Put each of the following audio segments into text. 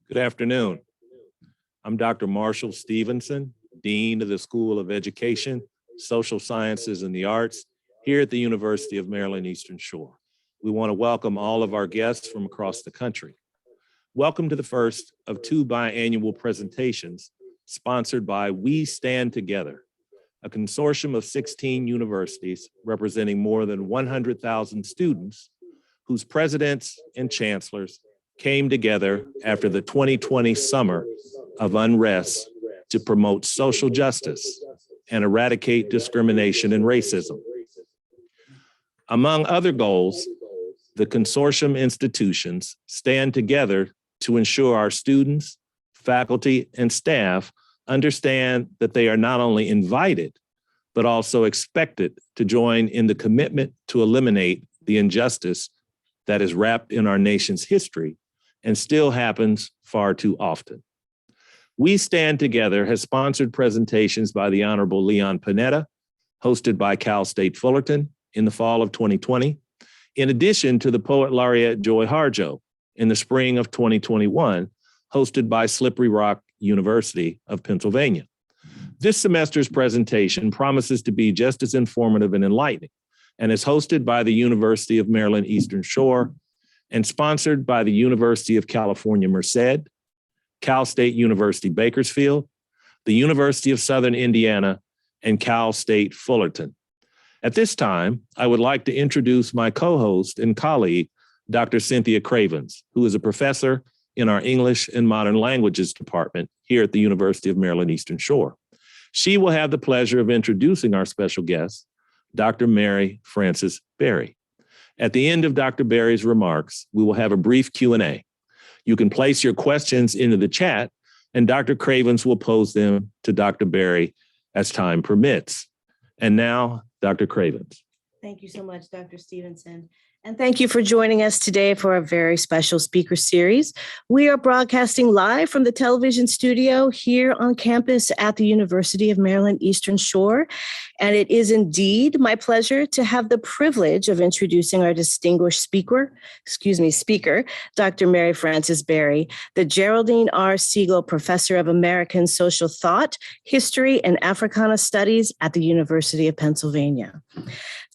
Good afternoon. I'm Dr. Marshall Stevenson, Dean of the School of Education, Social Sciences, and the Arts here at the University of Maryland Eastern Shore. We want to welcome all of our guests from across the country. Welcome to the first of two biannual presentations sponsored by We Stand Together, a consortium of 16 universities representing more than 100,000 students whose presidents and chancellors came together after the 2020 summer of unrest to promote social justice and eradicate discrimination and racism. Among other goals, the consortium institutions stand together to ensure our students, faculty, and staff understand that they are not only invited, but also expected to join in the commitment to eliminate the injustice that is wrapped in our nation's history and still happens far too often. We Stand Together has sponsored presentations by the Honorable Leon Panetta, hosted by Cal State Fullerton in the fall of 2020, in addition to the Poet Laureate Joy Harjo in the spring of 2021, hosted by Slippery Rock University of Pennsylvania. This semester's presentation promises to be just as informative and enlightening, and is hosted by the University of Maryland Eastern Shore and sponsored by the University of California, Merced, Cal State University, Bakersfield, the University of Southern Indiana, and Cal State Fullerton. At this time, I would like to introduce my co-host and colleague, Dr. Cynthia Cravens, who is a professor in our English and Modern Languages department here at the University of Maryland Eastern Shore. She will have the pleasure of introducing our special guest, Dr. Mary Frances Berry. At the end of Dr. Berry's remarks, we will have a brief Q&A. You can place your questions into the chat, and Dr. Cravens will pose them to Dr. Berry as time permits. And now, Dr. Cravens. Thank you so much, Dr. Stevenson. And thank you for joining us today for a very special speaker series. We are broadcasting live from the television studio here on campus at the University of Maryland Eastern Shore. And it is indeed my pleasure to have the privilege of introducing our distinguished speaker, Dr. Mary Frances Berry, the Geraldine R. Siegel Professor of American Social Thought, History, and Africana Studies at the University of Pennsylvania.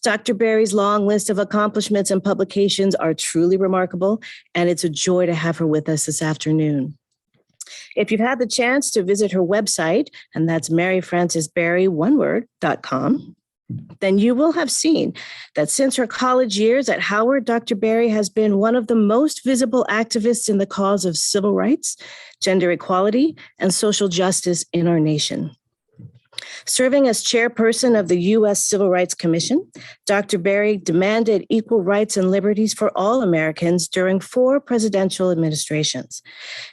Dr. Berry's long list of accomplishments and publications are truly remarkable, and it's a joy to have her with us this afternoon. If you've had the chance to visit her website, and that's maryfrancesberry.com, then you will have seen that since her college years at Howard, Dr. Berry has been one of the most visible activists in the cause of civil rights, gender equality, and social justice in our nation. Serving as chairperson of the U.S. Civil Rights Commission, Dr. Berry demanded equal rights and liberties for all Americans during 4 presidential administrations.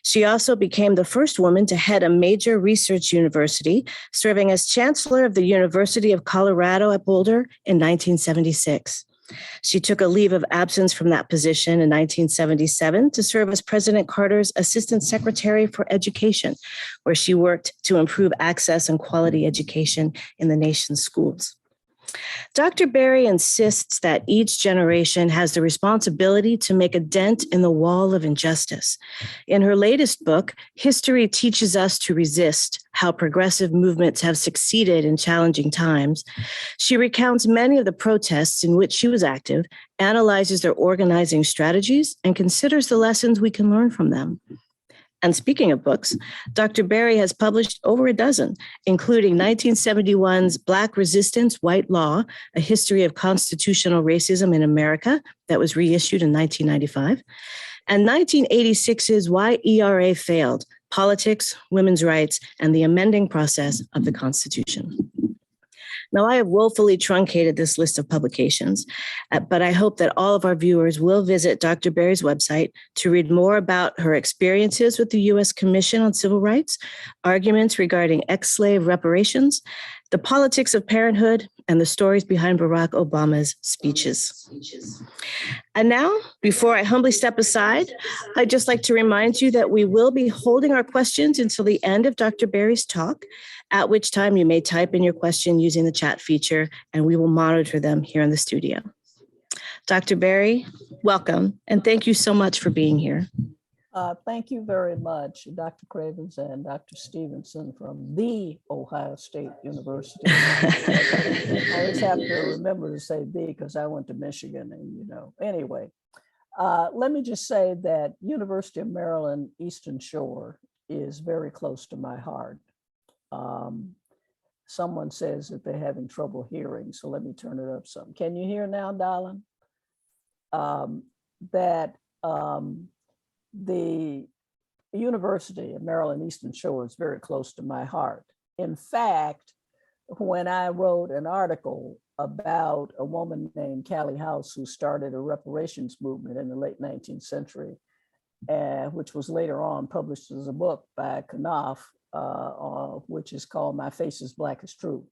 She also became the first woman to head a major research university, serving as chancellor of the University of Colorado at Boulder in 1976. She took a leave of absence from that position in 1977 to serve as President Carter's Assistant Secretary for Education, where she worked to improve access and quality education in the nation's schools. Dr. Berry insists that each generation has the responsibility to make a dent in the wall of injustice. In her latest book, History Teaches Us to Resist: How Progressive Movements Have Succeeded in Challenging Times, she recounts many of the protests in which she was active, analyzes their organizing strategies, and considers the lessons we can learn from them. And speaking of books, Dr. Berry has published over a dozen, including 1971's Black Resistance, White Law, A History of Constitutional Racism in America, that was reissued in 1995, and 1986's Why ERA Failed, Politics, Women's Rights, and the Amending Process of the Constitution. Now, I have woefully truncated this list of publications, but I hope that all of our viewers will visit Dr. Berry's website to read more about her experiences with the U.S. Commission on Civil Rights, arguments regarding ex-slave reparations, the politics of parenthood, and the stories behind Barack Obama's speeches. And now, before I humbly step aside, I'd just like to remind you that we will be holding our questions until the end of Dr. Berry's talk, at which time you may type in your question using the chat feature, and we will monitor them here in the studio. Dr. Berry, welcome, and thank you so much for being here. Thank you very much, Dr. Cravens and Dr. Stevenson from the Ohio State University. I always have to remember to say the because I went to Michigan and anyway. Let me just say that University of Maryland Eastern Shore is very close to my heart. Someone says that they're having trouble hearing, so let me turn it up some. Can you hear now, darling? The University of Maryland Eastern Shore is very close to my heart. In fact, when I wrote an article about a woman named Callie House who started a reparations movement in the late 19th century, which was later on published as a book by Knopf, which is called My Face is Black is True.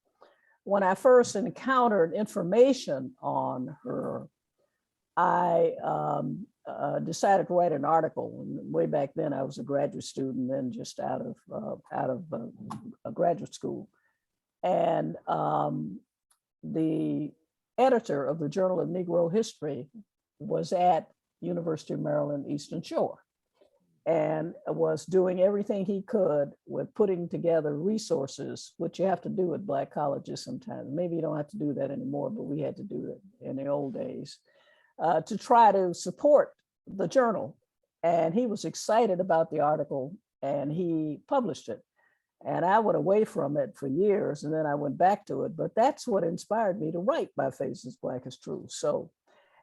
When I first encountered information on her, I decided to write an article. And way back then, I was a graduate student, then just out of a graduate school. And the editor of the Journal of Negro History was at University of Maryland Eastern Shore and was doing everything he could with putting together resources, which you have to do at Black colleges sometimes. Maybe you don't have to do that anymore, but we had to do it in the old days. To try to support the journal. And he was excited about the article and he published it. And I went away from it for years and then I went back to it, but that's what inspired me to write My Face is Black is True. So,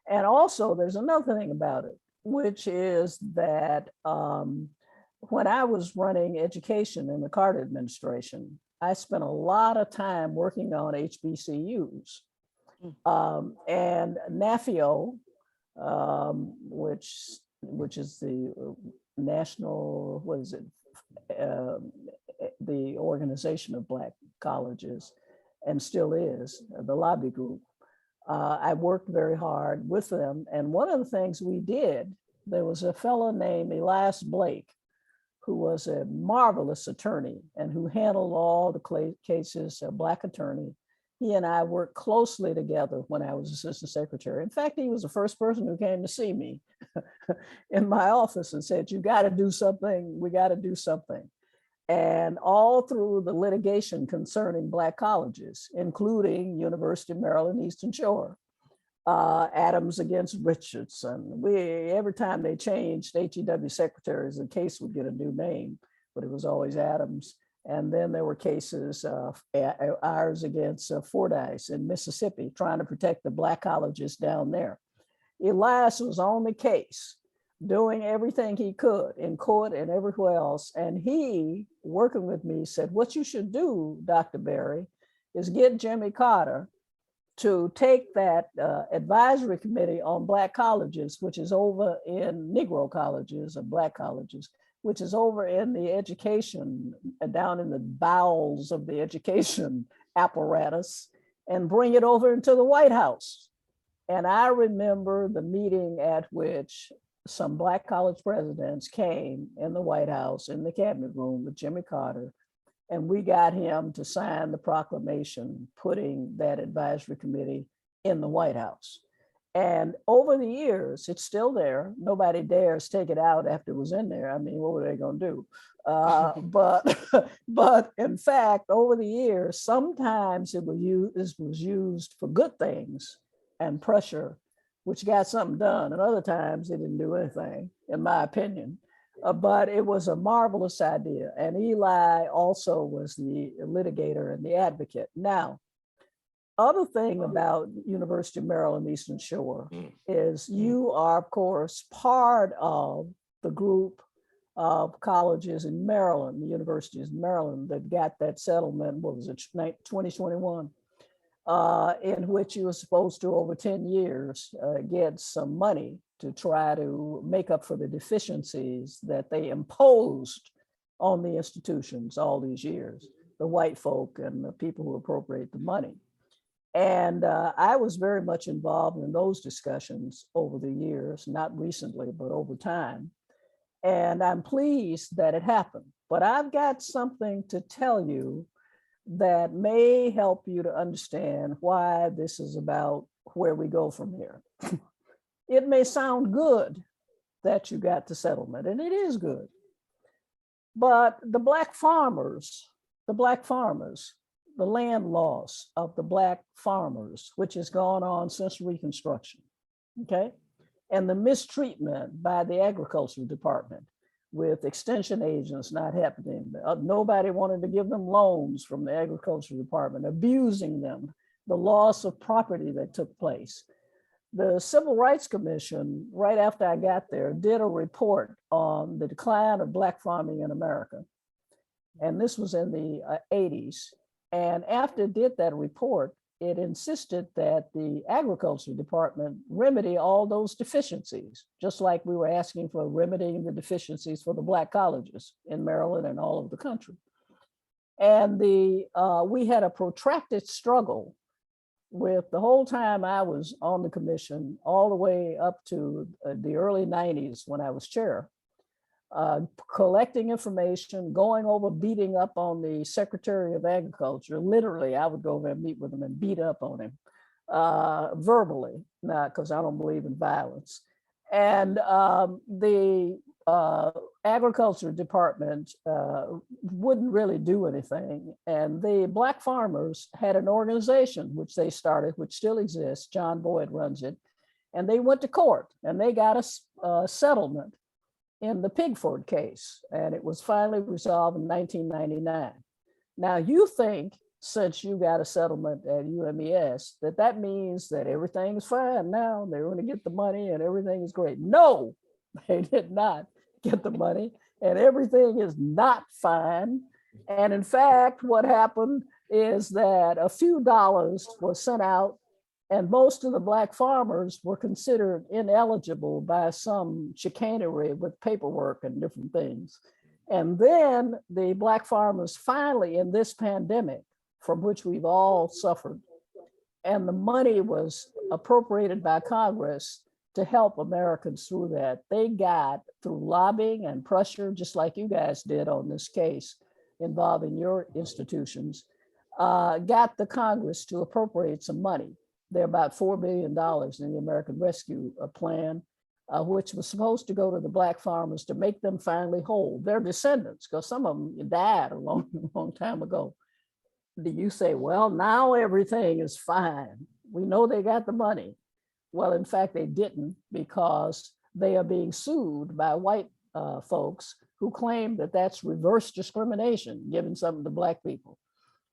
and also there's another thing about it, which is that when I was running education in the Carter administration, I spent a lot of time working on HBCUs. And NAFIO, which is the national, what is it? The Organization of Black Colleges, and still is, the lobby group. I worked very hard with them. And one of the things we did, there was a fellow named Elias Blake, who was a marvelous attorney and who handled all the cases, a Black attorney. He and I worked closely together when I was assistant secretary. In fact, he was the first person who came to see me in my office and said, you got to do something, we got to do something. And all through the litigation concerning Black colleges, including University of Maryland Eastern Shore, Adams against Richardson. Every time they changed HEW secretaries, the case would get a new name, but it was always Adams. And then there were cases, ours against Fordyce in Mississippi, trying to protect the Black colleges down there. Elias was on the case, doing everything he could in court and everywhere else. And he, working with me, said, what you should do, Dr. Berry, is get Jimmy Carter to take that advisory committee on Black colleges, which is over in Negro colleges or Black colleges, which is over in the education, down in the bowels of the education apparatus, and bring it over into the White House. And I remember the meeting at which some Black college presidents came in the White House, in the cabinet room with Jimmy Carter, and we got him to sign the proclamation putting that advisory committee in the White House. And over the years, it's still there. Nobody dares take it out after it was in there. I mean, what were they going to do? But in fact, over the years, sometimes it was used for good things and pressure, which got something done. And other times it didn't do anything, in my opinion. But it was a marvelous idea. And Eli also was the litigator and the advocate. Now, other thing about University of Maryland Eastern Shore is you are, of course, part of the group of colleges in Maryland, the universities in Maryland that got that settlement, what was it, 2021, in which you were supposed to, over 10 years, get some money to try to make up for the deficiencies that they imposed on the institutions all these years, the white folk and the people who appropriate the money. And I was very much involved in those discussions over the years, not recently, but over time. And I'm pleased that it happened. But I've got something to tell you that may help you to understand why this is about where we go from here. It may sound good that you got the settlement, and it is good. But the black farmers, the land loss of the black farmers, which has gone on since Reconstruction, okay? And the mistreatment by the agriculture department with extension agents not happening. Nobody wanted to give them loans from the agriculture department, abusing them, the loss of property that took place. The Civil Rights Commission, right after I got there, did a report on the decline of black farming in America. And this was in the 80s. And after it did that report, it insisted that the agriculture department remedy all those deficiencies, just like we were asking for remedying the deficiencies for the black colleges in Maryland and all over the country. And we had a protracted struggle with the whole time I was on the commission, all the way up to the early 90s when I was chair, collecting information, going over, beating up on the Secretary of Agriculture. Literally, I would go over and meet with him and beat up on him verbally, not because I don't believe in violence. And the agriculture department wouldn't really do anything. And the black farmers had an organization which they started, which still exists. John Boyd runs it. And they went to court and they got a settlement in the Pigford case. And it was finally resolved in 1999. Now you think, since you got a settlement at UMES, that means that everything is fine now, they're going to get the money and everything is great. No, they did not get the money and everything is not fine. And in fact, what happened is that a few dollars was sent out and most of the black farmers were considered ineligible by some chicanery with paperwork and different things. And then the black farmers finally, in this pandemic, from which we've all suffered, and the money was appropriated by Congress to help Americans through that. They got, through lobbying and pressure, just like you guys did on this case involving your institutions, got the Congress to appropriate some money. They're about $4 billion in the American Rescue Plan, which was supposed to go to the black farmers to make them finally whole, their descendants, because some of them died a long, long time ago. Do you say, well, now everything is fine? We know they got the money. Well, in fact, they didn't, because they are being sued by white folks who claim that that's reverse discrimination, giving something to black people.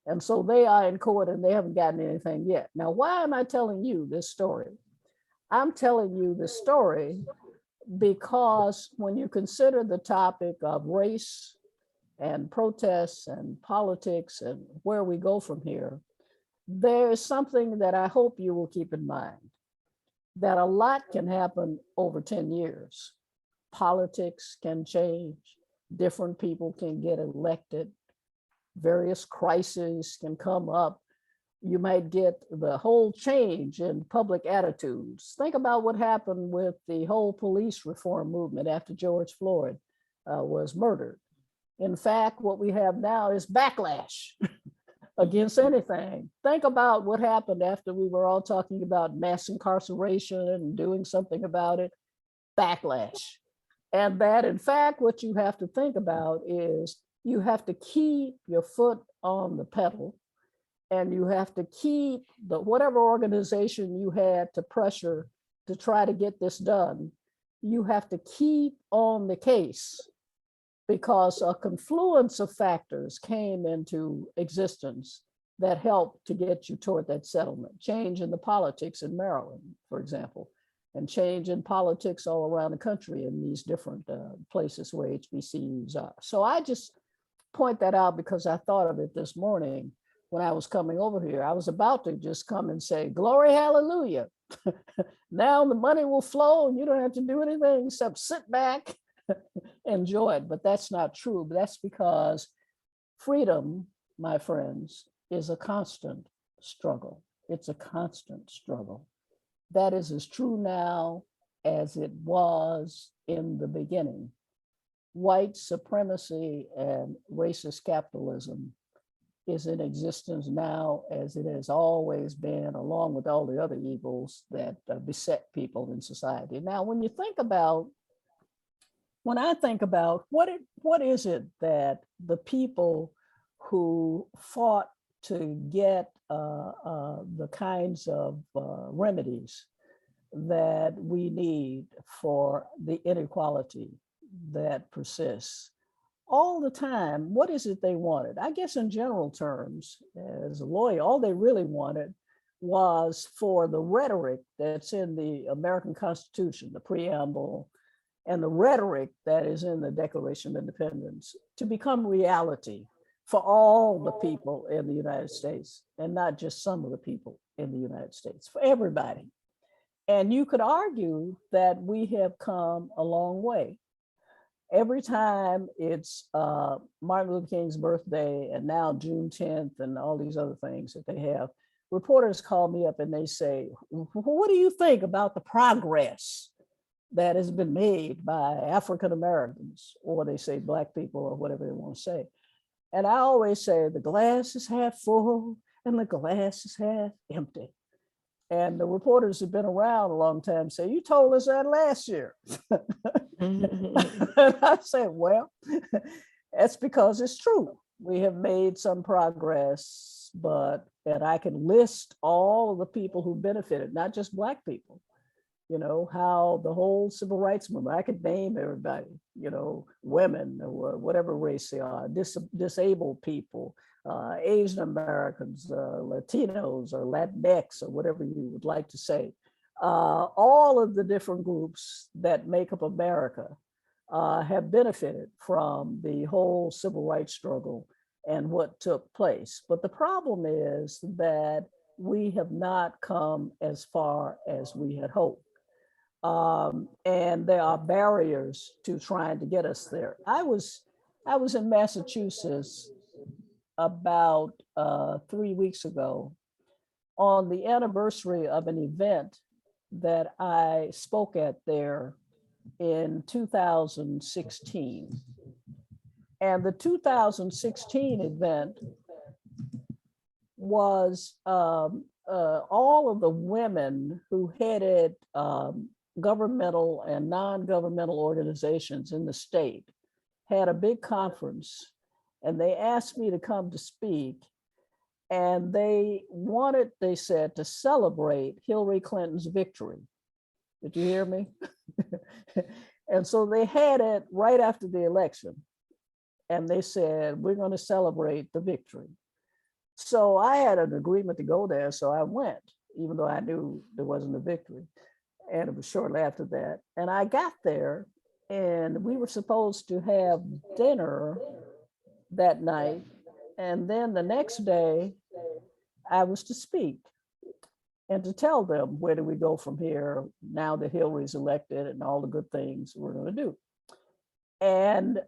And so they are in court and they haven't gotten anything yet. Now, why am I telling you this story? I'm telling you this story because when you consider the topic of race and protests and politics and where we go from here, there is something that I hope you will keep in mind, that a lot can happen over 10 years. Politics can change, different people can get elected, various crises can come up. You might get the whole change in public attitudes. Think about what happened with the whole police reform movement after George Floyd was murdered. In fact, what we have now is backlash against anything. Think about what happened after we were all talking about mass incarceration and doing something about it, backlash. And that, in fact, what you have to think about is you have to keep your foot on the pedal and you have to keep the whatever organization you had to pressure to try to get this done, you have to keep on the case, because a confluence of factors came into existence that helped to get you toward that settlement. Change in the politics in Maryland, for example, and change in politics all around the country in these different places where HBCUs are. So I just point that out because I thought of it this morning when I was coming over here. I was about to just come and say, glory, hallelujah. Now the money will flow and you don't have to do anything except sit back, enjoy it. But that's not true. But that's because freedom, my friends, is a constant struggle. It's a constant struggle. That is as true now as it was in the beginning. White supremacy and racist capitalism is in existence now as it has always been, along with all the other evils that beset people in society. Now, when you think about when I think about what is it that the people who fought to get the kinds of remedies that we need for the inequality that persists all the time, what is it they wanted? I guess in general terms, as a lawyer, all they really wanted was for the rhetoric that's in the American Constitution, the preamble, and the rhetoric that is in the Declaration of Independence to become reality for all the people in the United States, and not just some of the people in the United States, for everybody. And you could argue that we have come a long way. Every time it's Martin Luther King's birthday, and now June 10th, and all these other things that they have, reporters call me up and they say, what do you think about the progress that has been made by African Americans, or they say Black people, or whatever they want to say? And I always say the glass is half full and the glass is half empty. And the reporters who've been around a long time say, you told us that last year. And I said, well, that's because it's true. We have made some progress, and I can list all of the people who benefited, not just Black people. You know, how the whole civil rights movement, I could name everybody, you know, women or whatever race they are, disabled people, Asian Americans, Latinos or Latinx or whatever you would like to say. All of the different groups that make up America have benefited from the whole civil rights struggle and what took place. But the problem is that we have not come as far as we had hoped. And there are barriers to trying to get us there. I was in Massachusetts about 3 weeks ago on the anniversary of an event that I spoke at there in 2016. And the 2016 event was all of the women who headed governmental and non-governmental organizations in the state had a big conference, and they asked me to come to speak. And they wanted, they said, to celebrate Hillary Clinton's victory. Did you hear me? And so they had it right after the election. And they said, we're going to celebrate the victory. So I had an agreement to go there, so I went, even though I knew there wasn't a victory. And it was shortly after that. And I got there, and we were supposed to have dinner that night. And then the next day, I was to speak and to tell them, where do we go from here now that Hillary's elected and all the good things we're going to do. And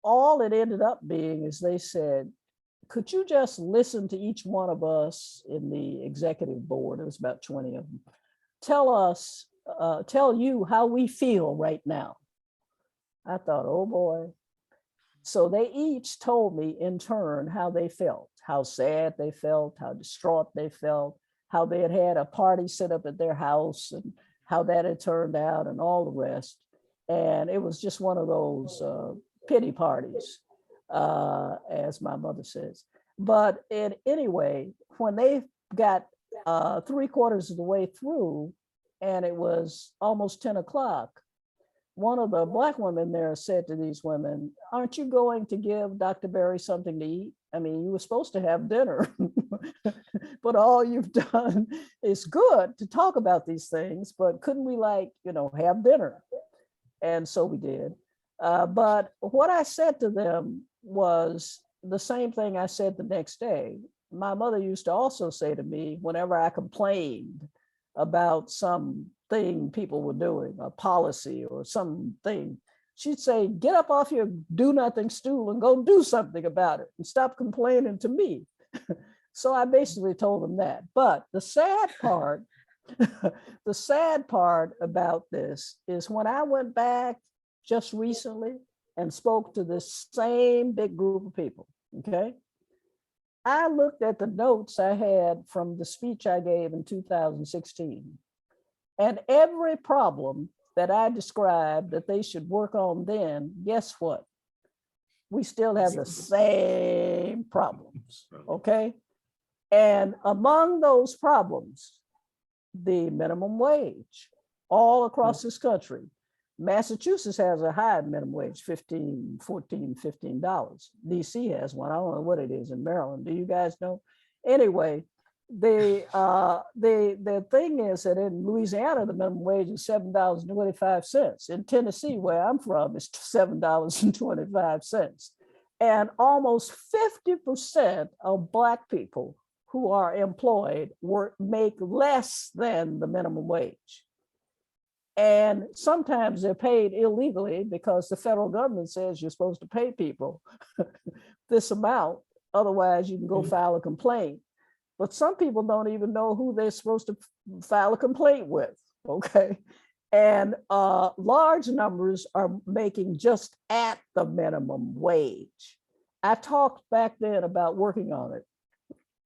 all it ended up being is they said, could you just listen to each one of us in the executive board? It was about 20 of them. Tell you how we feel right now. I thought, oh boy. So they each told me in turn how they felt, how sad they felt, how distraught they felt, how they had had a party set up at their house and how that had turned out and all the rest. And it was just one of those pity parties, as my mother says. But anyway, when they got 3/4 of the way through, and it was almost 10 o'clock, one of the Black women there said to these women, aren't you going to give Dr. Berry something to eat? I mean, you were supposed to have dinner, but all you've done is good to talk about these things, but couldn't we have dinner? And so we did. But what I said to them was the same thing I said the next day. My mother used to also say to me, whenever I complained about something people were doing, a policy or something, she'd say, get up off your do-nothing stool and go do something about it and stop complaining to me. So I basically told them that. But the sad part, the sad part about this is when I went back just recently and spoke to this same big group of people, okay? I looked at the notes I had from the speech I gave in 2016, and every problem that I described that they should work on then, guess what? We still have the same problems, okay? And among those problems, the minimum wage all across this country. Massachusetts has a high minimum wage, $15, $14, $15. DC has one. I don't know what it is in Maryland. Do you guys know? Anyway, the thing is that in Louisiana, the minimum wage is $7.25. In Tennessee, where I'm from, it's $7.25. And almost 50% of Black people who are employed make less than the minimum wage. And sometimes they're paid illegally because the federal government says you're supposed to pay people this amount. Otherwise, you can go file a complaint. But some people don't even know who they're supposed to file a complaint with, okay? And large numbers are making just at the minimum wage. I talked back then about working on it.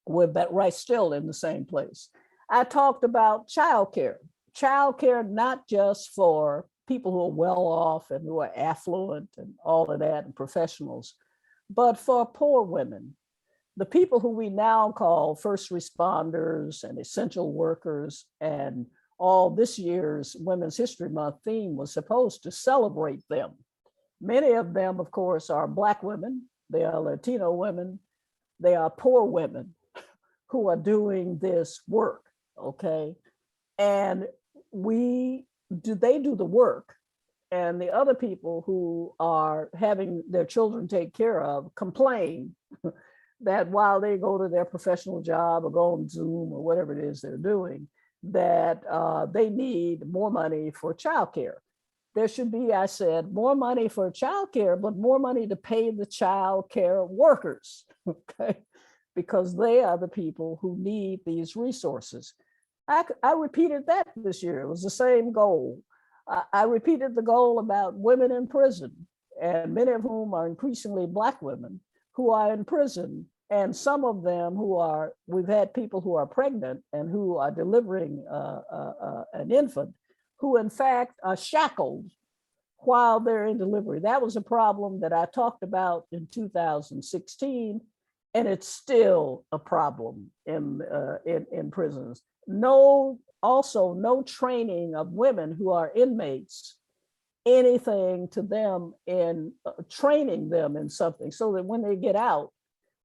We're right still in the same place. I talked about childcare. Childcare, not just for people who are well off and who are affluent and all of that and professionals, but for poor women. The people who we now call first responders and essential workers, and all this year's Women's History Month theme was supposed to celebrate them. Many of them, of course, are Black women, they are Latino women, they are poor women who are doing this work, okay? And they do the work, and the other people who are having their children take care of complain that while they go to their professional job or go on Zoom or whatever it is they're doing, that they need more money for childcare. There should be, I said, more money for childcare, but more money to pay the childcare workers, okay? Because they are the people who need these resources. I repeated that this year. It was the same goal. I repeated the goal about women in prison, and many of whom are increasingly Black women who are in prison, and some of them we've had people who are pregnant and who are delivering an infant, who in fact are shackled while they're in delivery. That was a problem that I talked about in 2016, and it's still a problem in prisons. No training of women who are inmates, anything to them in training them in something so that when they get out,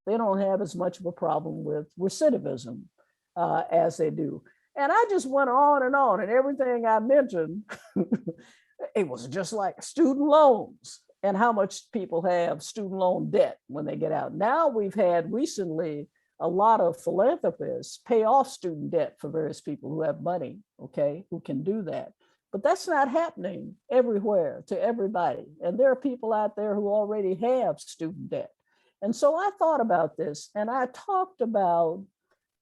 they don't have as much of a problem with recidivism as they do. And I just went on, and everything I mentioned, it was just like student loans and how much people have student loan debt when they get out. Now we've had recently a lot of philanthropists pay off student debt for various people who have money, okay, who can do that. But that's not happening everywhere to everybody. And there are people out there who already have student debt. And so I thought about this, and I talked about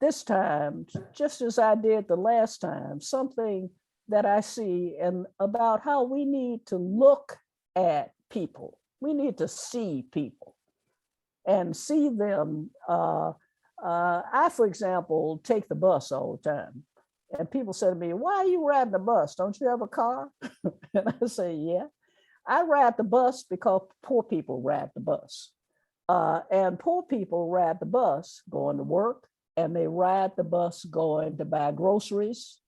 this time, just as I did the last time, something that I see and about how we need to look at people. We need to see people and see them. I, for example, take the bus all the time. And people say to me, why are you riding the bus? Don't you have a car? And I say, yeah. I ride the bus because poor people ride the bus. And poor people ride the bus going to work, and they ride the bus going to buy groceries.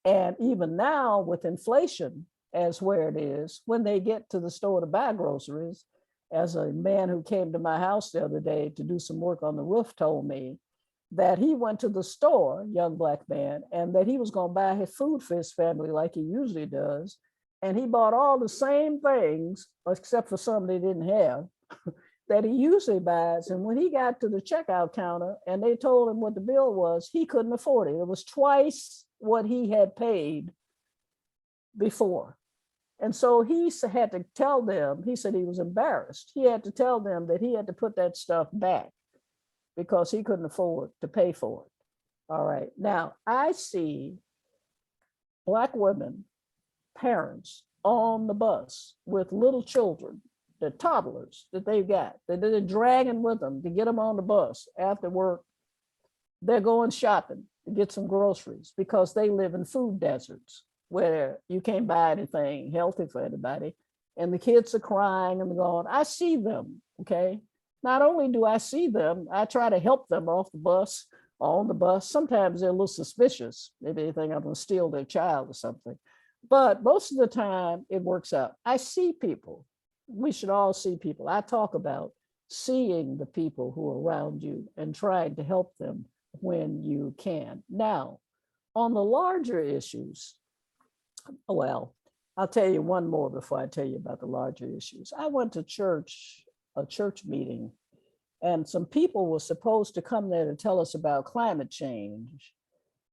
And even now with inflation as where it is, when they get to the store to buy groceries, as a man who came to my house the other day to do some work on the roof told me, that he went to the store, young Black man, and that he was going to buy his food for his family like he usually does. And he bought all the same things, except for some they didn't have, that he usually buys. And when he got to the checkout counter and they told him what the bill was, he couldn't afford it. It was twice what he had paid before. And so he had to tell them, he said he was embarrassed. He had to tell them that he had to put that stuff back because he couldn't afford to pay for it. All right. Now, I see Black women, parents on the bus with little children, the toddlers that they've got, that they're dragging with them to get them on the bus after work. They're going shopping to get some groceries because they live in food deserts. where you can't buy anything healthy for anybody. And the kids are crying and going, I see them, okay? Not only do I see them, I try to help them off the bus, on the bus. Sometimes they're a little suspicious. Maybe they think I'm gonna steal their child or something. But most of the time it works out. I see people. We should all see people. I talk about seeing the people who are around you and trying to help them when you can. Now, on the larger issues, well, I'll tell you one more before I tell you about the larger issues. I went to a church meeting, and some people were supposed to come there to tell us about climate change.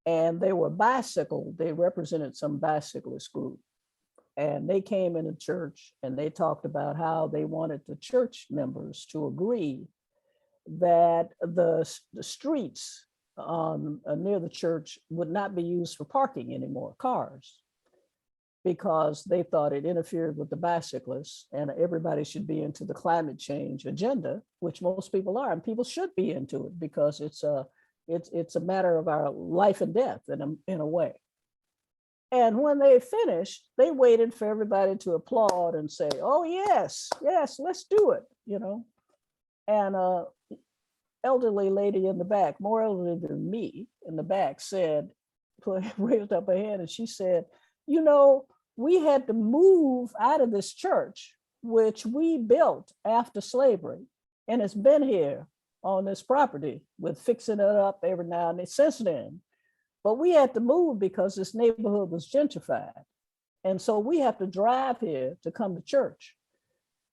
And they were they represented some bicyclist group. And they came into church and they talked about how they wanted the church members to agree that the streets near the church would not be used for parking anymore, cars, because they thought it interfered with the bicyclists, and everybody should be into the climate change agenda, which most people are, and people should be into it because it's a matter of our life and death in a way. And when they finished, they waited for everybody to applaud and say, oh, yes, let's do it, And elderly lady in the back, more elderly than me in the back, raised up her hand and she said, we had to move out of this church, which we built after slavery, and it's been here on this property with fixing it up every now and then since then. But we had to move because this neighborhood was gentrified. And so we have to drive here to come to church.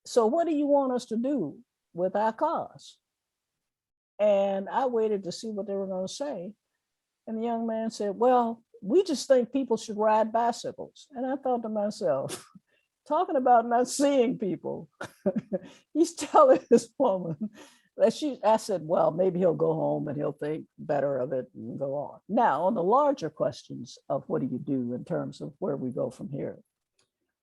So what do you want us to do with our cars? And I waited to see what they were going to say. And the young man said, well, we just think people should ride bicycles. And I thought to myself, talking about not seeing people, he's telling this woman that I said, well, maybe he'll go home and he'll think better of it and go on. Now, on the larger questions of what do you do in terms of where we go from here.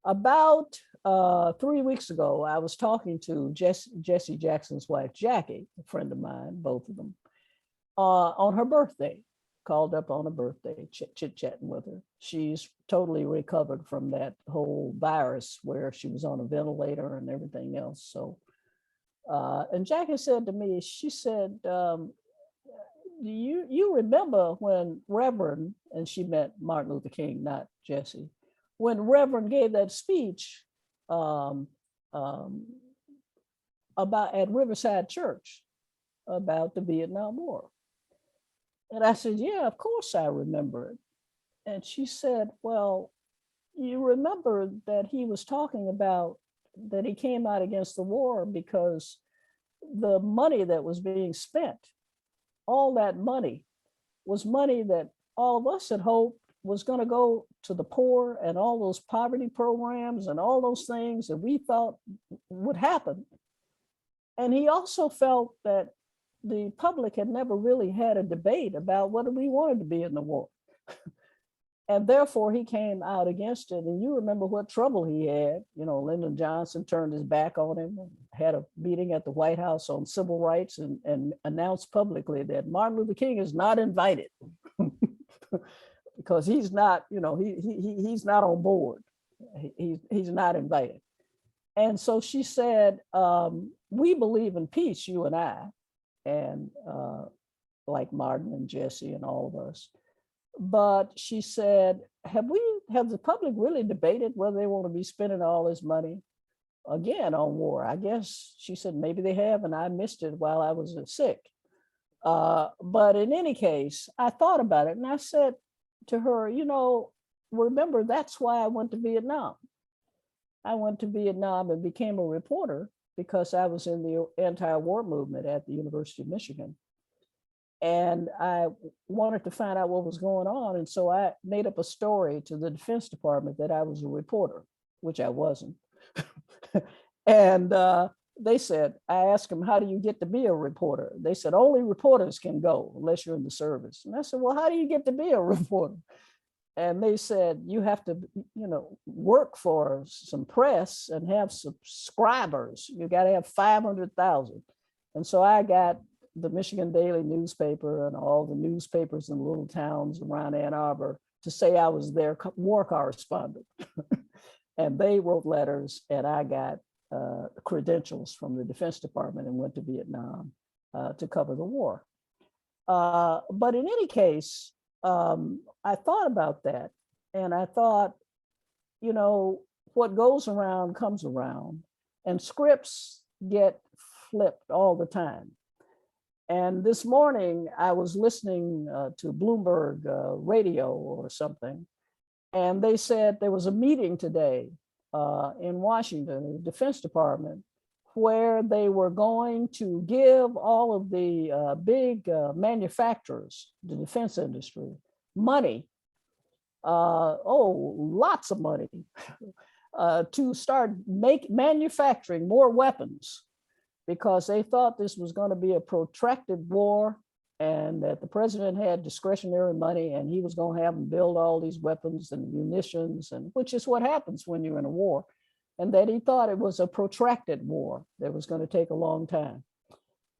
About 3 weeks ago, I was talking to Jesse Jackson's wife, Jackie, a friend of mine, both of them, on her birthday. Called up on her birthday, chit-chatting with her. She's totally recovered from that whole virus where she was on a ventilator and everything else. So, and Jackie said to me, she said, do you remember when Reverend, and she meant Martin Luther King, not Jesse, when Reverend gave that speech about at Riverside Church about the Vietnam War? And I said, yeah, of course I remember it. And she said, well, you remember that he was talking about that he came out against the war because the money that was being spent, all that money was money that all of us had hoped was going to go to the poor, and all those poverty programs and all those things that we thought would happen. And he also felt that the public had never really had a debate about whether we wanted to be in the war. And therefore he came out against it. And you remember what trouble he had. Lyndon Johnson turned his back on him, and had a meeting at the White House on civil rights and announced publicly that Martin Luther King is not invited because he's not, he's not on board. He's not invited. And so she said, we believe in peace, you and I, and like Martin and Jesse and all of us. But she said, have the public really debated whether they want to be spending all this money again on war? I guess she said maybe they have, and I missed it while I was sick. But in any case, I thought about it and I said to her, remember, that's why I went to Vietnam. I went to Vietnam and became a reporter because I was in the anti-war movement at the University of Michigan. And I wanted to find out what was going on. And so I made up a story to the Defense Department that I was a reporter, which I wasn't. And they said, I asked them, how do you get to be a reporter? They said, only reporters can go unless you're in the service. And I said, well, how do you get to be a reporter? And they said, you have to, work for some press and have subscribers. You got to have 500,000. And so I got the Michigan Daily newspaper and all the newspapers in little towns around Ann Arbor to say I was their war correspondent. And they wrote letters, and I got credentials from the Defense Department and went to Vietnam to cover the war. But in any case, I thought about that, and I thought, you know, what goes around comes around, and scripts get flipped all the time. And this morning I was listening to Bloomberg radio or something, and they said there was a meeting today in Washington, in the Defense Department, where they were going to give all of the big manufacturers, the defense industry, money, lots of money, to start manufacturing more weapons, because they thought this was going to be a protracted war, and that the president had discretionary money and he was going to have them build all these weapons and munitions, and which is what happens when you're in a war. And that he thought it was a protracted war that was going to take a long time.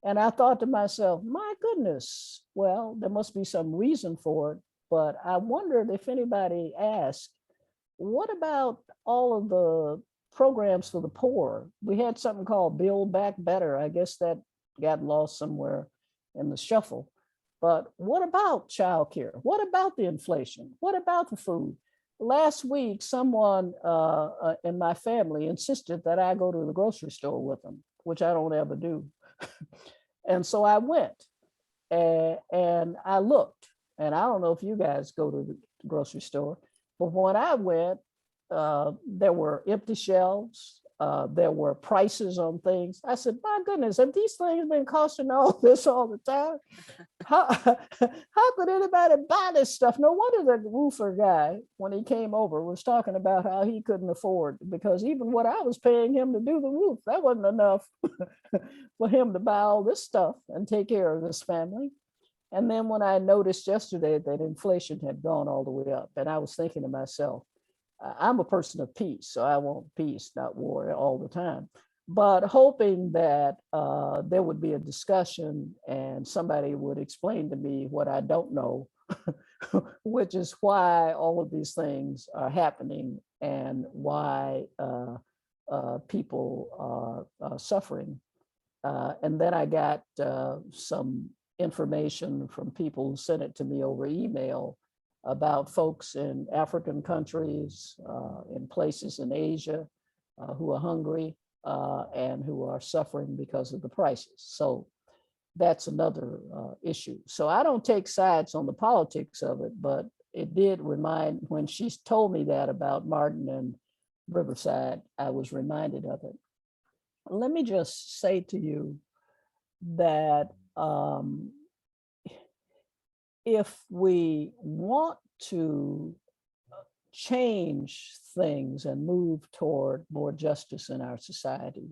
And I thought to myself, my goodness, well, there must be some reason for it. But I wondered if anybody asked, what about all of the programs for the poor? We had something called Build Back Better. I guess that got lost somewhere in the shuffle. But what about childcare? What about the inflation? What about the food? Last week, someone in my family insisted that I go to the grocery store with them, which I don't ever do. And so I went and I looked, and I don't know if you guys go to the grocery store, but when I went, there were empty shelves. There were prices on things. I said, my goodness, have these things been costing all this all the time? How could anybody buy this stuff? No wonder the roofer guy, when he came over, was talking about how he couldn't afford, because even what I was paying him to do the roof, that wasn't enough for him to buy all this stuff and take care of his family. And then when I noticed yesterday that inflation had gone all the way up, and I was thinking to myself, I'm a person of peace, so I want peace, not war all the time. But hoping that there would be a discussion and somebody would explain to me what I don't know, which is why all of these things are happening and why people are suffering. And then I got some information from people who sent it to me over email about folks in African countries, in places in Asia who are hungry and who are suffering because of the prices. So that's another issue. So I don't take sides on the politics of it, but it did remind, when she told me that about Martin and Riverside, I was reminded of it. Let me just say to you that if we want to change things and move toward more justice in our society,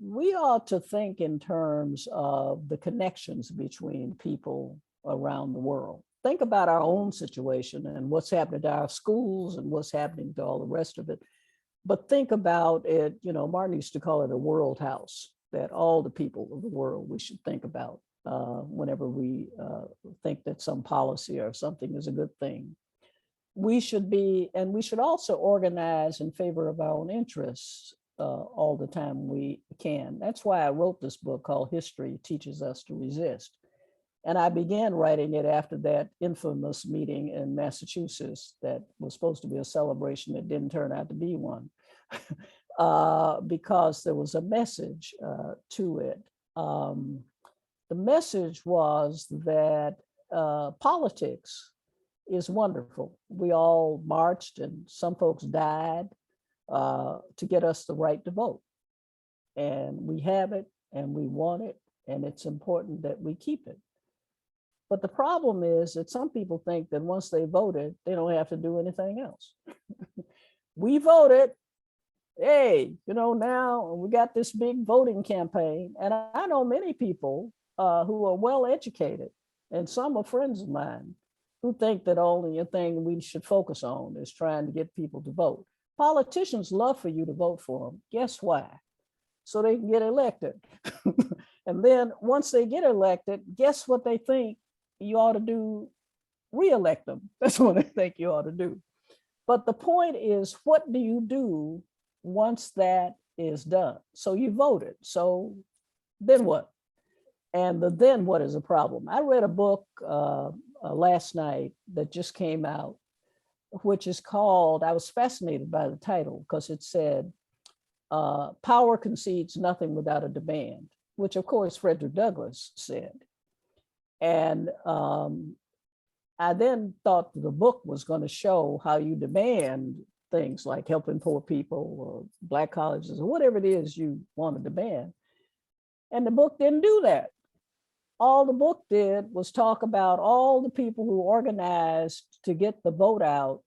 we ought to think in terms of the connections between people around the world. Think about our own situation and what's happening to our schools and what's happening to all the rest of it. But think about it, you know, Martin used to call it a world house, that all the people of the world we should think about whenever we think that some policy or something is a good thing. We should be, and we should also organize in favor of our own interests all the time we can. That's why I wrote this book called History Teaches Us to Resist. And I began writing it after that infamous meeting in Massachusetts that was supposed to be a celebration that didn't turn out to be one, because there was a message to it. The message was that politics is wonderful. We all marched and some folks died to get us the right to vote. And we have it and we want it, and it's important that we keep it. But the problem is that some people think that once they voted, they don't have to do anything else. We voted, hey, you know, now we got this big voting campaign. And I know many people who are well educated, and some are friends of mine, who think that only a thing we should focus on is trying to get people to vote. Politicians love for you to vote for them. Guess why? So they can get elected. And then once they get elected, guess what they think you ought to do reelect them. That's what I think you ought to do. But the point is, what do you do once that is done? So you voted. So then what? And the then what is a problem? I read a book last night that just came out, which is called, I was fascinated by the title because it said, Power Concedes Nothing Without a Demand, which of course Frederick Douglass said. And I then thought the book was going to show how you demand things like helping poor people or Black colleges or whatever it is you want to demand. And the book didn't do that. All the book did was talk about all the people who organized to get the vote out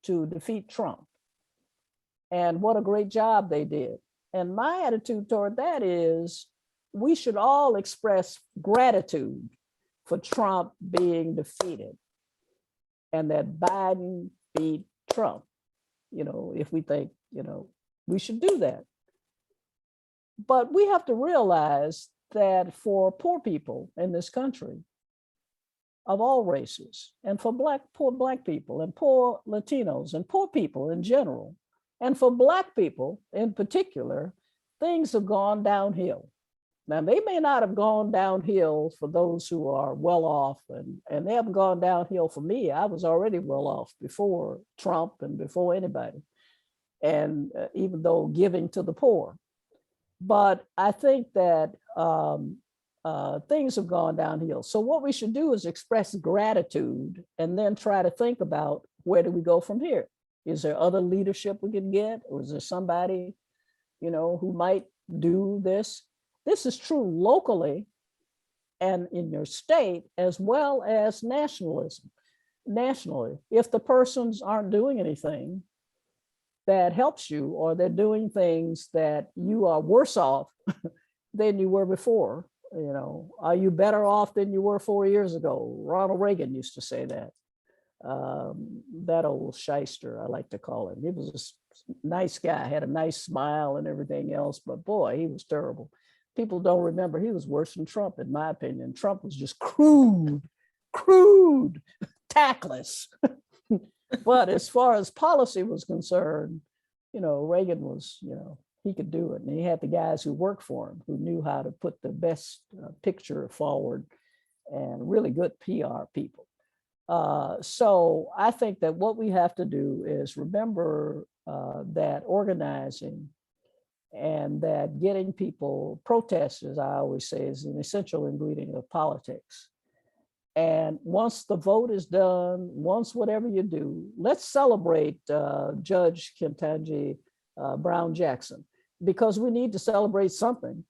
to defeat Trump and what a great job they did. And my attitude toward that is we should all express gratitude for Trump being defeated and that Biden beat Trump. You know, if we think, you know, we should do that. But we have to realize that for poor people in this country of all races, and for poor Black people and poor Latinos and poor people in general, and for Black people in particular, things have gone downhill. Now, they may not have gone downhill for those who are well off, and they haven't gone downhill for me. I was already well off before Trump and before anybody, and even though giving to the poor. But I think that things have gone downhill. So what we should do is express gratitude and then try to think about where do we go from here? Is there other leadership we can get? Or is there somebody, you know, who might do this? This is true locally and in your state as well as nationally. If the persons aren't doing anything that helps you, or they're doing things that you are worse off than you were before, you know, are you better off than you were 4 years ago? Ronald Reagan used to say that. That old shyster, I like to call him. He was a nice guy, had a nice smile and everything else, but boy, he was terrible. People don't remember he was worse than Trump, in my opinion. Trump was just crude, tactless. But as far as policy was concerned, you know, Reagan was, you know, he could do it. And he had the guys who worked for him, who knew how to put the best picture forward, and really good PR people. So I think that what we have to do is remember that organizing and that getting people, protest, as I always say, is an essential ingredient of politics. And once the vote is done, once whatever you do, let's celebrate Judge Ketanji Brown Jackson, because we need to celebrate something.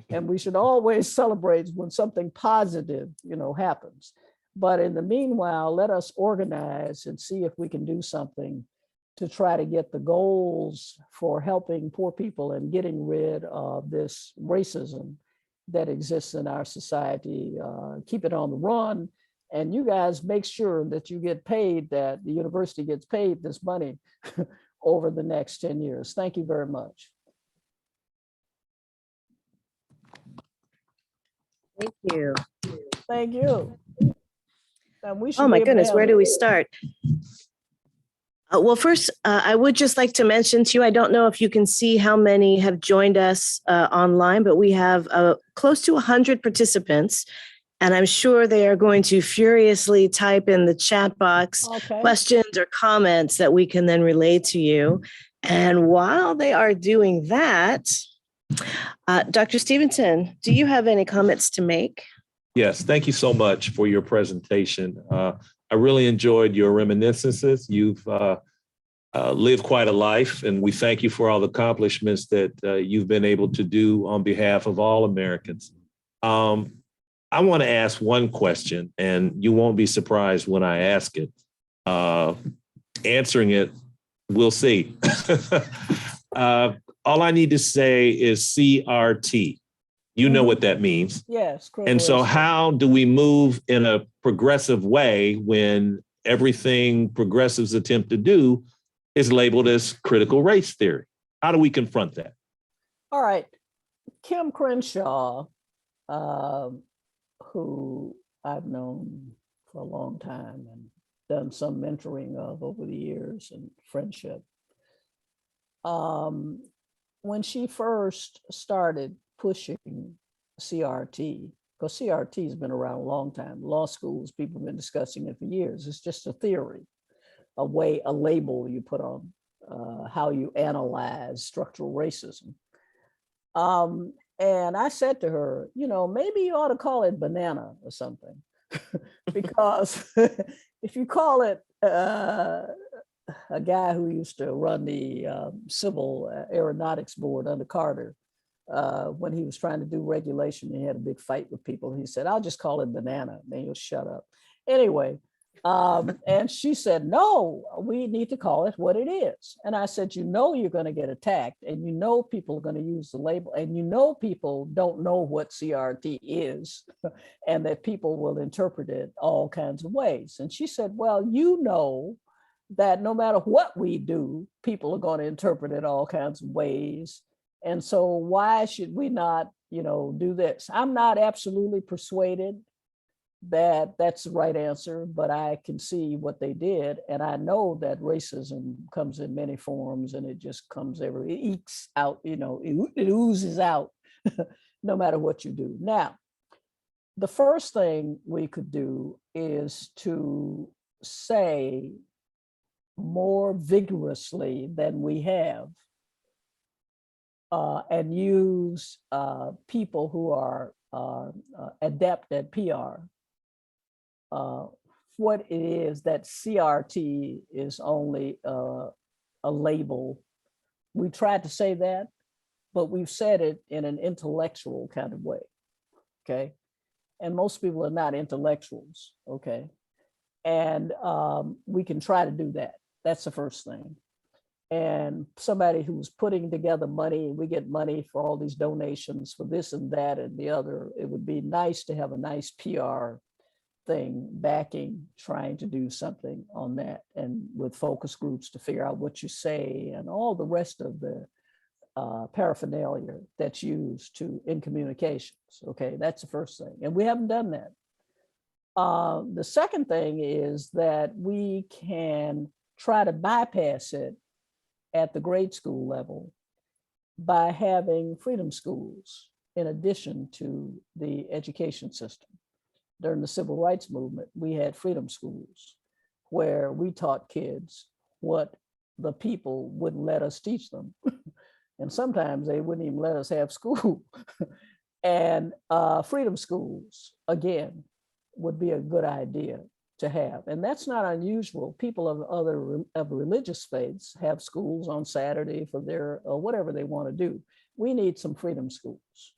And we should always celebrate when something positive, you know, happens. But in the meanwhile, let us organize and see if we can do something to try to get the goals for helping poor people and getting rid of this racism that exists in our society, keep it on the run. And you guys make sure that you get paid, that the university gets paid this money over the next 10 years. Thank you very much. Thank you. Thank you. And we should Oh be my able to goodness, have where do we start? Well, first, I would just like to mention to you, I don't know if you can see how many have joined us online, but we have close to 100 participants, and I'm sure they are going to furiously type in the chat box questions or comments that we can then relay to you. And while they are doing that, Dr. Stevenson, do you have any comments to make? Yes, thank you so much for your presentation. I really enjoyed your reminiscences. You've lived quite a life, and we thank you for all the accomplishments that you've been able to do on behalf of all Americans. I want to ask one question, and you won't be surprised when I ask it. Answering it, we'll see. All I need to say is CRT. You know what that means. Yes. And so how do we move in a progressive way when everything progressives attempt to do is labeled as critical race theory? How do we confront that? All right. Kim Crenshaw, who I've known for a long time and done some mentoring of over the years and friendship. When she first started pushing CRT, because CRT has been around a long time, law schools, people have been discussing it for years. It's just a theory, a label you put on how you analyze structural racism. And I said to her, maybe you ought to call it banana or something, because if you call it a guy who used to run the civil aeronautics board under Carter, when he was trying to do regulation, he had a big fight with people. He said, I'll just call it banana. Then you'll shut up. Anyway, and she said, no, we need to call it what it is. And I said, you're going to get attacked, and people are going to use the label, and people don't know what CRT is, and that people will interpret it all kinds of ways. And she said, well, that no matter what we do, people are going to interpret it all kinds of ways. And so why should we not, do this? I'm not absolutely persuaded that that's the right answer, but I can see what they did. And I know that racism comes in many forms, and it just comes it ekes out, it oozes out no matter what you do. Now, the first thing we could do is to say more vigorously than we have, and use people who are adept at PR, what it is that CRT is only a label. We tried to say that, but we've said it in an intellectual kind of way, okay? And most people are not intellectuals, okay? And we can try to do that. That's the first thing. And somebody who's putting together money, we get money for all these donations for this and that and the other. It would be nice to have a nice PR thing backing, trying to do something on that, and with focus groups to figure out what you say and all the rest of the paraphernalia that's used in communications. Okay, that's the first thing. And we haven't done that. The second thing is that we can try to bypass it at the grade school level by having freedom schools in addition to the education system. During the civil rights movement, we had freedom schools where we taught kids what the people wouldn't let us teach them. And sometimes they wouldn't even let us have school. And freedom schools, again, would be a good idea to have. And that's not unusual. People of religious faiths have schools on Saturday for their, whatever they want to do. We need some freedom schools.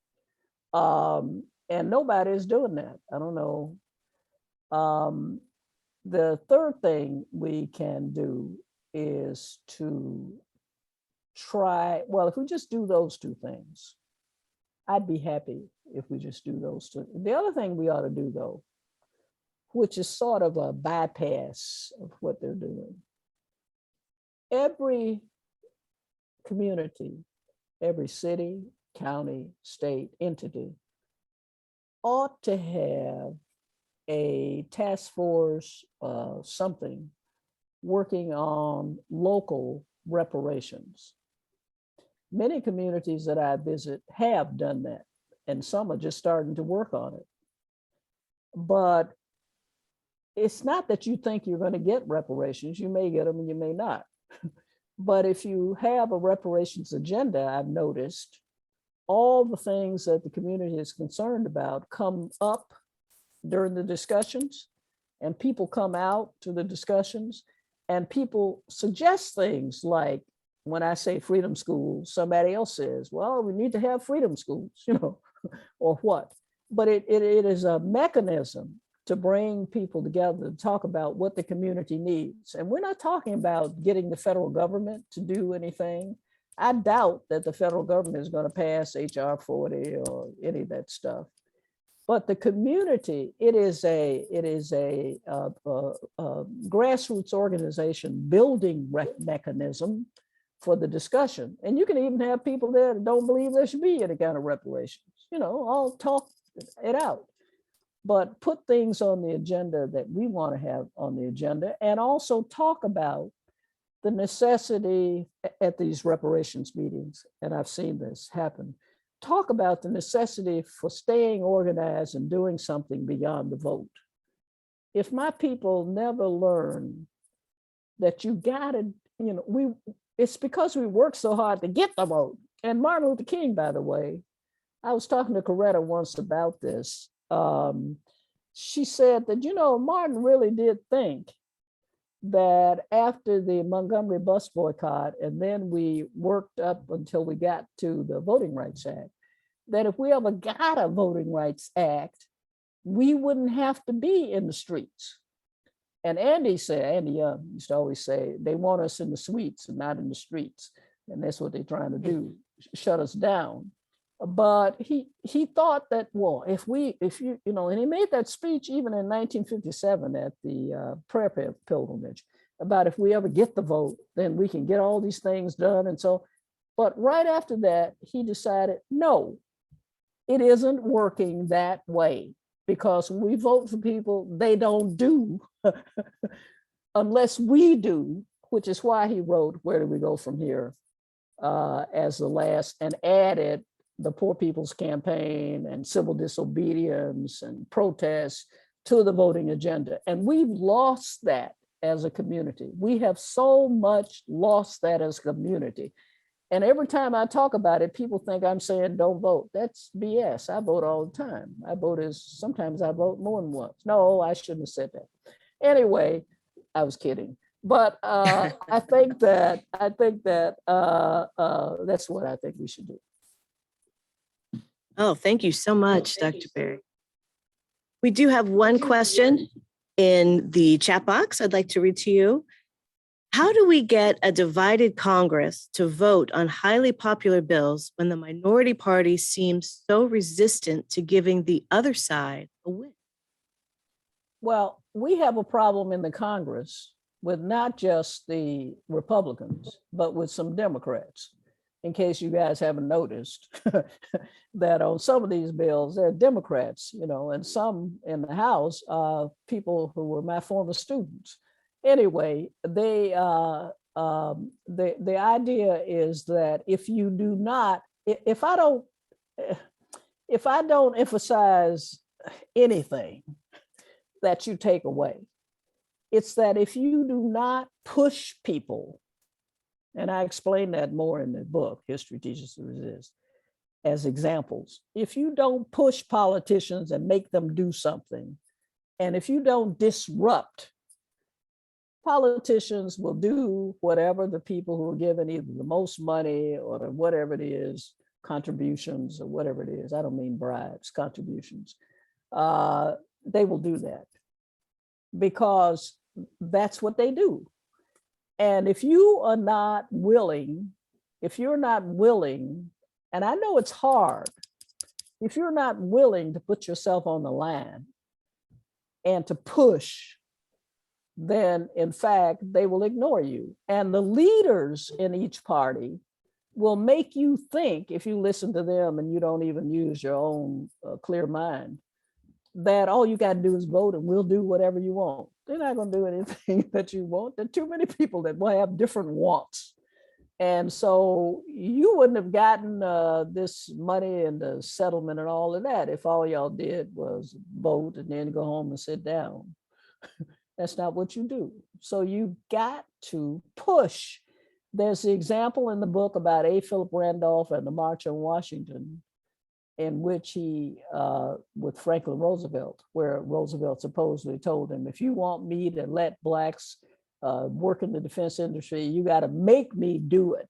And nobody is doing that. I don't know. The third thing we can do is to try, well, if we just do those two things, I'd be happy if we just do those two. The other thing we ought to do, though, which is sort of a bypass of what they're doing. Every community, every city, county, state, entity ought to have a task force, something, working on local reparations. Many communities that I visit have done that, and some are just starting to work on it. But it's not that you think you're going to get reparations. You may get them and you may not. But if you have a reparations agenda, I've noticed all the things that the community is concerned about come up during the discussions, and people come out to the discussions, and people suggest things like, when I say freedom schools, somebody else says, well, we need to have freedom schools, or what. But it is a mechanism to bring people together to talk about what the community needs. And we're not talking about getting the federal government to do anything. I doubt that the federal government is going to pass HR 40 or any of that stuff. But the community, it is a grassroots organization building mechanism for the discussion. And you can even have people there that don't believe there should be any kind of reparations. I'll talk it out. but put things on the agenda that we want to have on the agenda, and also talk about the necessity at these reparations meetings, and I've seen this happen, talk about the necessity for staying organized and doing something beyond the vote. If my people never learn that you gotta, it's because we work so hard to get the vote. And Martin Luther King, by the way, I was talking to Coretta once about this. She said that, Martin really did think that after the Montgomery bus boycott, and then we worked up until we got to the Voting Rights Act, that if we ever got a Voting Rights Act, we wouldn't have to be in the streets. And Andy Young used to always say, they want us in the suites and not in the streets. And that's what they're trying to do, shut us down. But he thought that, well, if you, and he made that speech even in 1957 at the prayer pilgrimage about if we ever get the vote, then we can get all these things done. And so, but right after that, he decided, no, it isn't working that way, because when we vote for people, they don't do unless we do, which is why he wrote Where Do We Go From Here as the last, and added the Poor People's Campaign and civil disobedience and protests to the voting agenda. And we've lost that as a community. We have so much lost that as a community. And every time I talk about it, people think I'm saying don't vote. That's BS. I vote all the time. Sometimes I vote more than once. No, I shouldn't have said that. Anyway, I was kidding. But I think that that's what I think we should do. Oh, thank you so much, Dr. Berry. We do have one question in the chat box I'd like to read to you. How do we get a divided Congress to vote on highly popular bills when the minority party seems so resistant to giving the other side a win? Well, we have a problem in the Congress with not just the Republicans, but with some Democrats. In case you guys haven't noticed, that on some of these bills, there are Democrats, and some in the House, people who were my former students. Anyway, the idea is that if I don't emphasize anything that you take away, it's that if you do not push people, and I explain that more in the book, History Teaches to Resist, as examples. If you don't push politicians and make them do something, and if you don't disrupt, politicians will do whatever the people who are given either the most money or whatever it is, contributions or whatever it is. I don't mean bribes, contributions. They will do that because that's what they do. And if you're not willing, and I know it's hard, if you're not willing to put yourself on the line and to push, then in fact, they will ignore you. And the leaders in each party will make you think, if you listen to them and you don't even use your own clear mind, that all you got to do is vote and we'll do whatever you want. They're not going to do anything that you want. There are too many people that will have different wants. And so you wouldn't have gotten this money and the settlement and all of that if all y'all did was vote and then go home and sit down. That's not what you do. So you got to push. There's the example in the book about A. Philip Randolph and the March on Washington, in which he, with Franklin Roosevelt, where Roosevelt supposedly told him, if you want me to let Blacks work in the defense industry, you got to make me do it,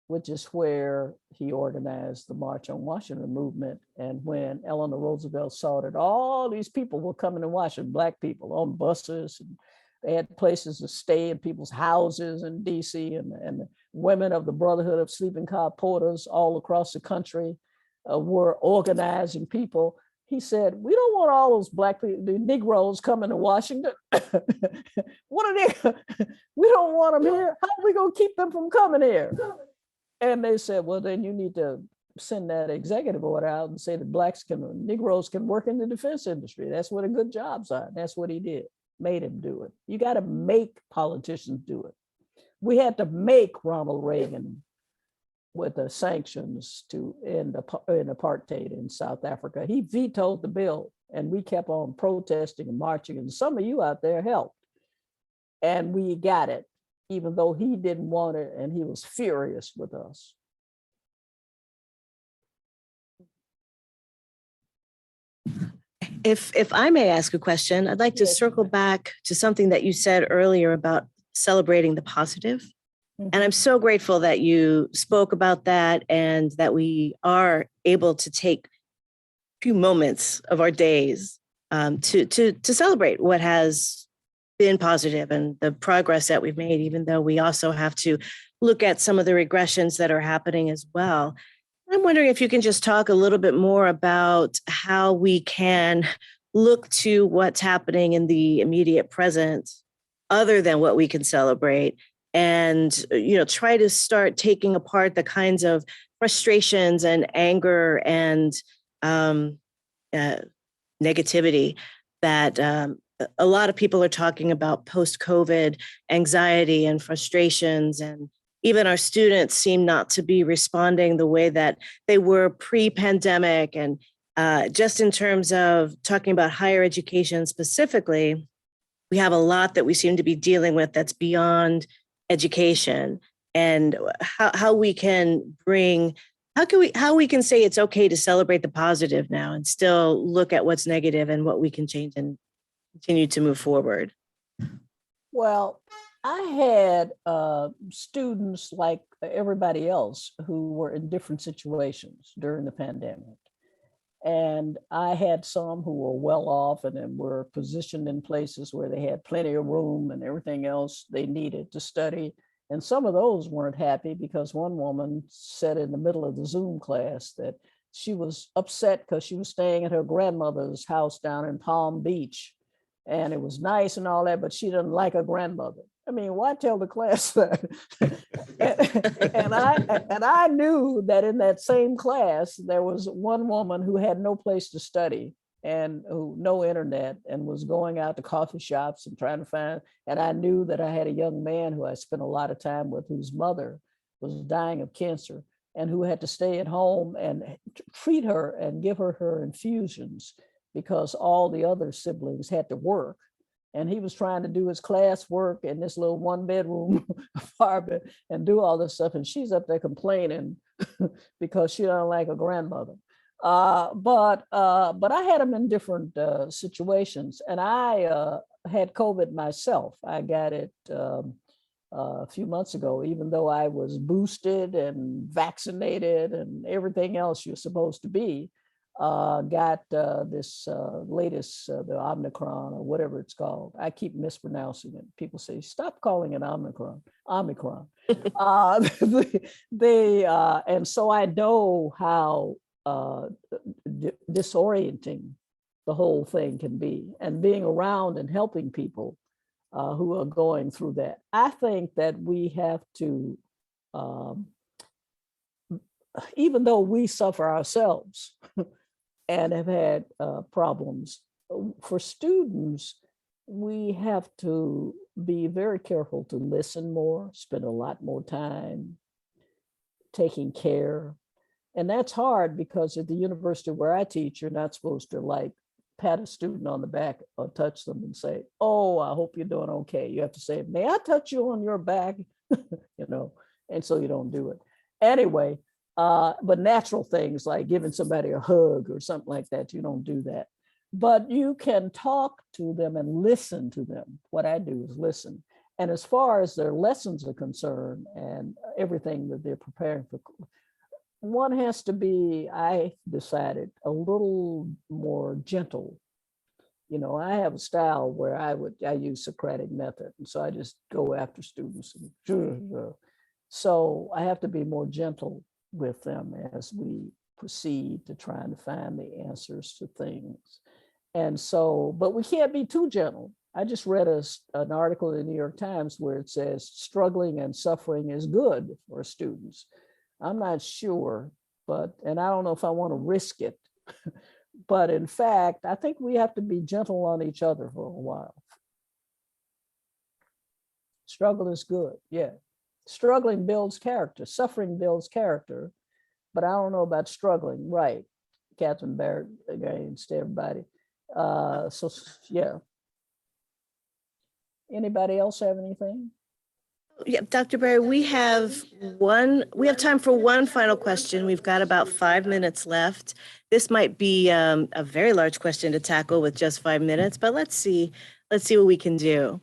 which is where he organized the March on Washington movement. And when Eleanor Roosevelt saw that all these people were coming to Washington, Black people on buses, and they had places to stay in people's houses in DC, and the women of the Brotherhood of Sleeping Car Porters all across the country were organizing people. He said, we don't want all those Black people, the Negroes coming to Washington. What are they? We don't want them here. How are we going to keep them from coming here? And they said, well, then you need to send that executive order out and say that Negroes can work in the defense industry. That's what a good jobs are. That's what he did, made him do it. You got to make politicians do it. We had to make Ronald Reagan with the sanctions to end apartheid in South Africa. He vetoed the bill, and we kept on protesting and marching, and some of you out there helped. And we got it, even though he didn't want it, and he was furious with us. If I may ask a question, I'd like to circle back to something that you said earlier about celebrating the positive. And I'm so grateful that you spoke about that and that we are able to take a few moments of our days to celebrate what has been positive and the progress that we've made, even though we also have to look at some of the regressions that are happening as well. I'm wondering if you can just talk a little bit more about how we can look to what's happening in the immediate present, other than what we can celebrate, and try to start taking apart the kinds of frustrations and anger and negativity that a lot of people are talking about post-COVID anxiety and frustrations, and even our students seem not to be responding the way that they were pre-pandemic. And just in terms of talking about higher education specifically, we have a lot that we seem to be dealing with that's beyond education, and how we can say it's okay to celebrate the positive now and still look at what's negative and what we can change and continue to move forward. Well, I had students like everybody else who were in different situations during the pandemic. And I had some who were well off and then were positioned in places where they had plenty of room and everything else they needed to study. And some of those weren't happy because one woman said in the middle of the Zoom class that she was upset because she was staying at her grandmother's house down in Palm Beach. And it was nice and all that, but she didn't like her grandmother. I mean, why tell the class that? and I knew that in that same class, there was one woman who had no place to study and who no internet and was going out to coffee shops and trying to find. And I knew that I had a young man who I spent a lot of time with, whose mother was dying of cancer and who had to stay at home and treat her and give her infusions because all the other siblings had to work. And he was trying to do his classwork in this little 1-bedroom apartment and do all this stuff. And she's up there complaining because she don't like her grandmother. But I had them in different situations. And I had COVID myself. I got it a few months ago, even though I was boosted and vaccinated and everything else you're supposed to be. Got this latest, the Omicron or whatever it's called. I keep mispronouncing it. People say, stop calling it Omicron. And so I know how disorienting the whole thing can be, and being around and helping people who are going through that. I think that we have to, even though we suffer ourselves, and have had problems. For students, we have to be very careful to listen more, spend a lot more time taking care. And that's hard because at the university where I teach, you're not supposed to like pat a student on the back or touch them and say, oh, I hope you're doing okay. You have to say, may I touch you on your back? And so you don't do it. Anyway, but natural things like giving somebody a hug or something like that, you don't do that. But you can talk to them and listen to them. What I do is listen. And as far as their lessons are concerned and everything that they're preparing for, one has to be, I decided, a little more gentle. I have a style where I use Socratic method. And so I just go after students. So I have to be more gentle with them as we proceed to trying to find the answers to things. And so, but we can't be too gentle. I just read an article in the New York Times where it says struggling and suffering is good for students. I'm not sure and I don't know if I want to risk it. But in fact, I think we have to be gentle on each other for a while. Struggle is good, yeah. Struggling builds character, suffering builds character, but I don't know about struggling, right? Catherine Barrett against everybody. So yeah. Anybody else have anything? Yeah, Dr. Berry, we have time for one final question. We've got about 5 minutes left. This might be a very large question to tackle with just 5 minutes, but let's see what we can do.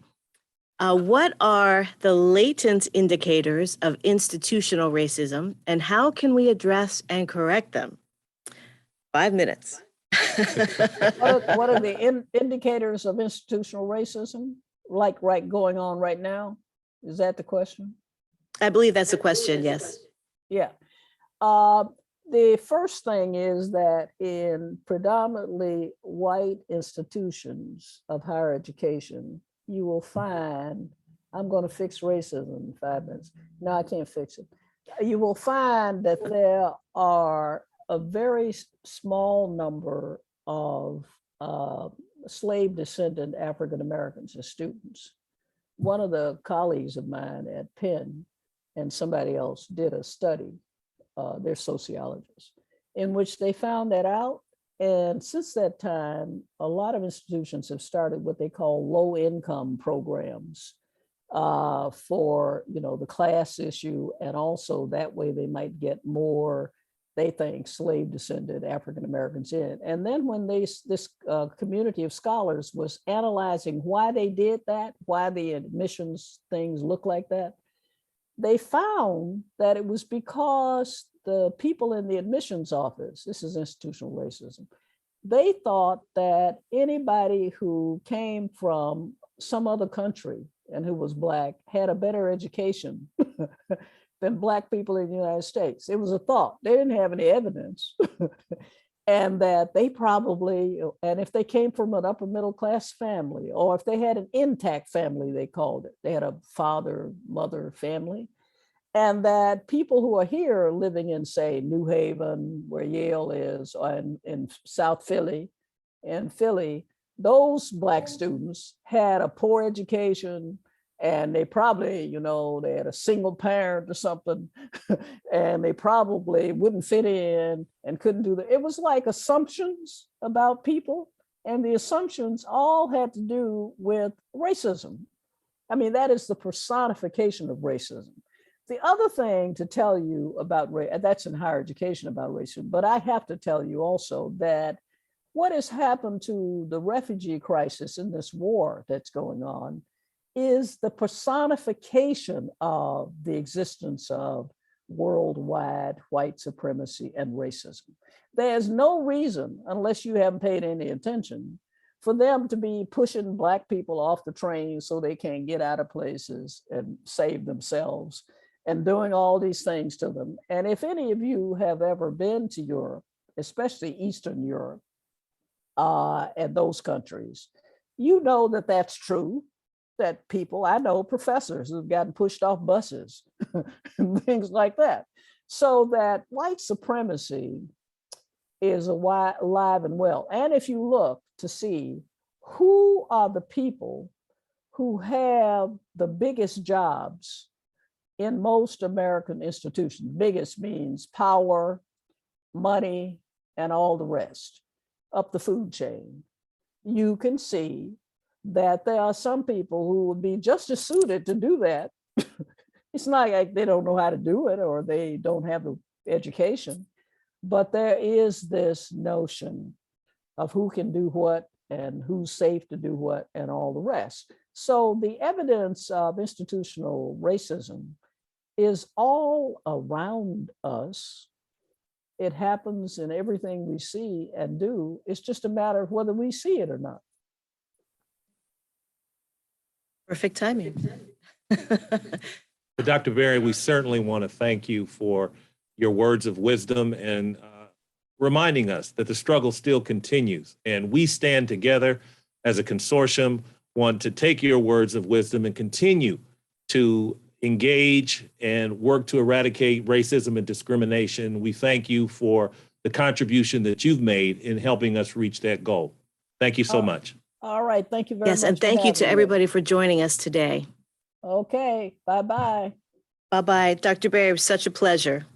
What are the latent indicators of institutional racism, and how can we address and correct them? 5 minutes. What are the indicators of institutional racism, like going on right now? Is that the question? I believe that's the question, yes. Yeah. The first thing is that in predominantly white institutions of higher education, you will find, I'm going to fix racism in 5 minutes. No, I can't fix it. You will find that there are a very small number of slave descendant African Americans as students. One of the colleagues of mine at Penn and somebody else did a study, they're sociologists, in which they found that out. And since that time, a lot of institutions have started what they call low income programs for, the class issue. And also that way they might get more, they think, slave descended African Americans in. And then when this community of scholars was analyzing why they did that, why the admissions things look like that, they found that it was because the people in the admissions office, this is institutional racism, they thought that anybody who came from some other country and who was Black had a better education than Black people in the United States. It was a thought. They didn't have any evidence. And that they probably, and if they came from an upper middle class family, or if they had an intact family, they called it, they had a father, mother family, and that people who are here living in, say, New Haven, where Yale is, or in South Philly, those Black students had a poor education, and they probably, they had a single parent or something, and they probably wouldn't fit in and couldn't do that. It was like assumptions about people, and the assumptions all had to do with racism. I mean, that is the personification of racism. The other thing to tell you about race, that's in higher education about racism, but I have to tell you also that what has happened to the refugee crisis in this war that's going on is the personification of the existence of worldwide white supremacy and racism. There's no reason, unless you haven't paid any attention, for them to be pushing Black people off the train so they can't get out of places and save themselves, and doing all these things to them. And if any of you have ever been to Europe, especially Eastern Europe, and those countries, you know that that's true. That people, I know professors who've gotten pushed off buses and things like that. So that white supremacy is alive and well. And if you look to see who are the people who have the biggest jobs in most American institutions, biggest means power, money, and all the rest up the food chain, you can see that there are some people who would be just as suited to do that. It's not like they don't know how to do it or they don't have the education, but there is this notion of who can do what and who's safe to do what and all the rest. So the evidence of institutional racism is all around us. It happens in everything we see and do. It's just a matter of whether we see it or not. Perfect timing. Dr. Berry, we certainly want to thank you for your words of wisdom and reminding us that the struggle still continues. And we stand together as a consortium, want to take your words of wisdom and continue to engage and work to eradicate racism and discrimination. We thank you for the contribution that you've made in helping us reach that goal. Thank you so much. All right. Thank you very much. Yes, and for thank you having to me. everybody for joining us today. Okay. Bye-bye. Bye-bye. Dr. Berry, it was such a pleasure.